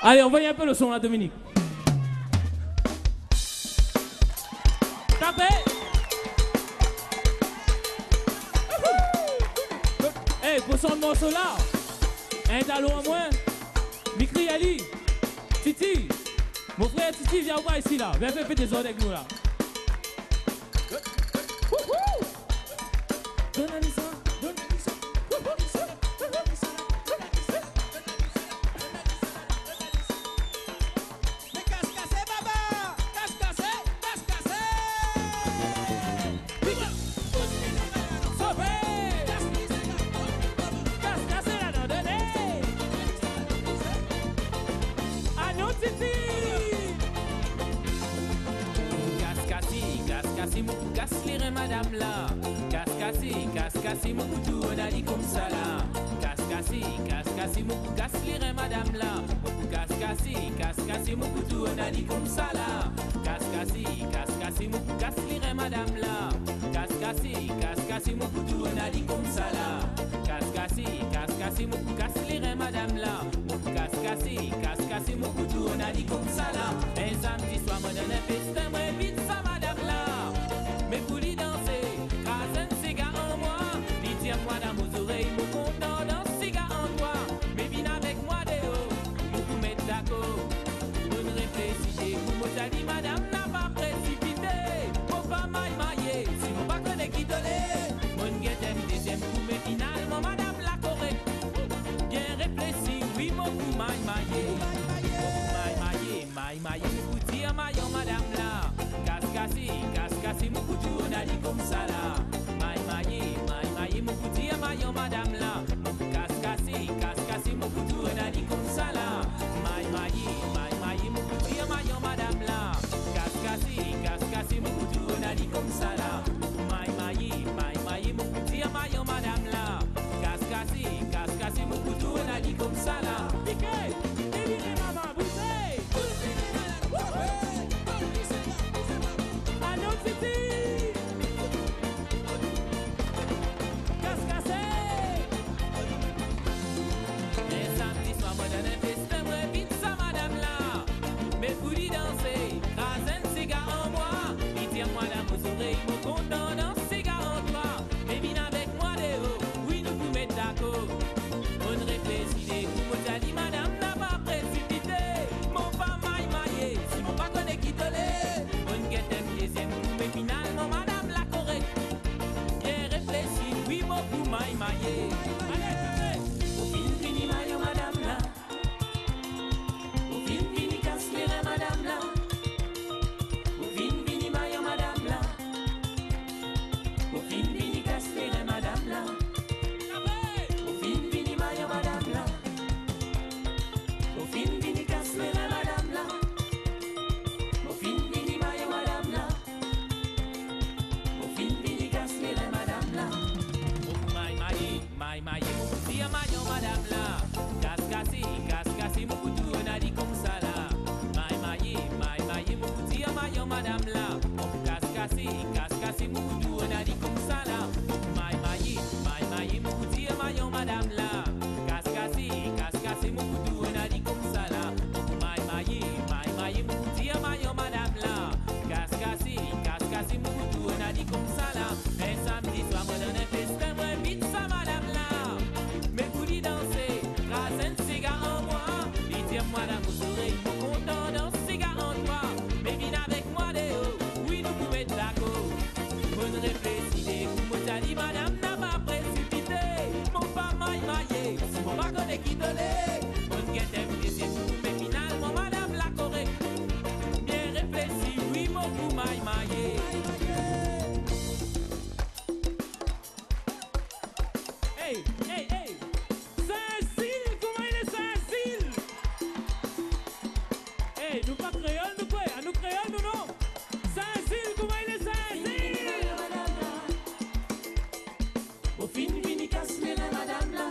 Allez, on va y un peu le son là, Dominique. Tapez. Hey, pour son morceau là, un talon en moins. Mikri Ali, Titi, mon frère Titi, viens voir ici là. Viens faire des ordres avec nous là. Donne-lui ça, donne-lui ça. Madame là, cascassi, mon couteau, on a dit comme ça là. Cascassi, mon couteau, madame là. Cascassi, mon couteau, on a dit comme ça là. Cascassi, mon couteau, madame là. Cascassi, mon couteau, on a dit comme ça là. Cascassi, mon couteau, madame là. Cascassi, mon couteau, on a dit comme ça là. Un samedi soir, moi donne un festin, moi vite ça madame là. Mais pour lui danser, grâce un cigare en moi. Lui tire moi dans vos oreilles, mon content dans ce cigare en toi. Mais viens avec moi de haut, nous vous mettre d'accord. Vous ne réfléchissez, vous m'avez dit madame n'a pas précipité. Faut pas mailler, si vous pas connaître qui donner. Mon guette un deuxième coup, mais finalement madame la correcte. Bien réfléchi, oui mon coup mailler. Maille, vous dire maillon madame là. Cascassi, mon couteau, on a dit comme ça là. Maille, mon couteau, maillon madame là. Cascassi, mon couteau, on a dit comme ça là. Maille, mon couteau, maillon madame là. Cascassi, mon couteau, on a dit comme ça là. Maille, mon couteau, maillon madame là. Cascassi, mon couteau, on a dit comme ça là. Piqué, dévirez maman, bousez. Allô Titi. Cascassé. Les samedis soirs, moi donne un festin, moi vite ça madame là. Mais pour y danser, grâce un cigare en moi. Il tire moi dans vos oreilles, mon content dans ce cigare en toi. Mais viens avec moi de haut, oui nous vous mettons d'accord. On réfléchit, vous m'avez dit madame n'a pas précipité. Mon pas mailler, si mon pas connaît qui te l'est. On guette un deuxième coup, mais finalement madame la correcte. Bien réfléchi, oui beaucoup mailler. Allez, au fini maillot madame là. Au fini casse-les madame là. Au fini maillot madame là. Au fini casse-les madame là. Au fini maillot madame là. Au fini casse-les madame là. Au fini maillot madame là. Au fini casse-les madame là. Maille, mon couteau, maillot madame là. Cascassi, mon couteau, on a dit comme ça là. Maille, mon couteau, maillot madame là. Cascassi, mon couteau, on a dit comme ça là. Maille, mon couteau, maillot madame là. Cascassi, mon couteau, on a dit comme ça là. Maille, mon couteau, maillot madame là. Cascassi, mon couteau, on a dit comme ça là. Un samedi soir, moi donne un festin, moi vite ça madame là. Mais pour y danser, grâce un cigare en moi. Il tire moi dans vos oreilles, mon content dans ce cigare en toi. Mais viens avec moi de haut, oui nous vous mettons d'accord. Bonne réfléchissez, vous m'avez dit madame n'a pas précipité. Mon pas mailler, si mon pas connaît qui te l'est. Bonne guette un deuxième coup, mais finalement madame la correcte. Bien réfléchi, oui mon coup mailler. Hey, Saint-Cyr, comment il est Saint-Cyr? Hey, nous pas créole, nous quoi? Nous créole, nous non? Saint-Cyr, comment il est Saint-Cyr? Au fin vini casse-les madame là.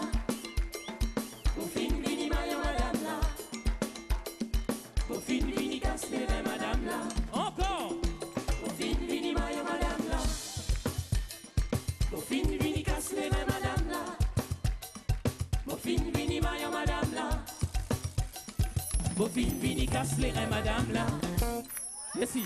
Au fin vini maillot madame là. Au fin vini casse-les madame là. Encore. Au fin vini maillot madame là. Au fin vini casse-les madame là. Au fin vini maillot madame là. Beau fin vini casse les reins, madame là. Merci.